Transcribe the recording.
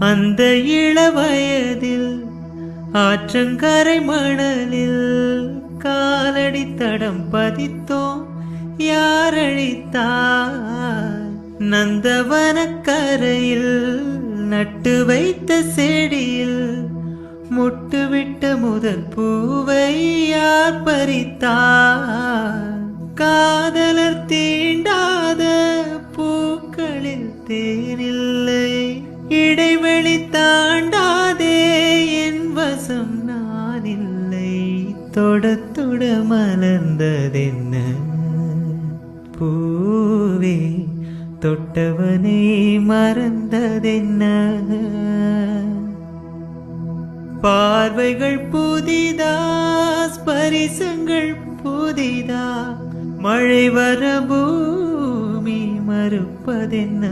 அந்த இளவயதில் ஆற்றங்கரை மணலில் காலடி தடம் பதித்தோம். யாரழித்தார்? நந்தவன கரையில் நட்டு வைத்த செடியில் முட்டுவிட்ட முதல் பூவை யார் பறித்தார்? காதலர் தீண்டாத பூக்களில் தேனில்லை, இடைவெளி தாண்டாதே என் வசம் நான் இல்லை. தொட தொட மலர்ந்ததென்ன பூவே, தொட்டவனை மறந்ததென்ன? பார்வைகள் புதிதா, ஸ்பரிசங்கள் புதிதா, மழை வர பூமி மறுப்பதென்ன?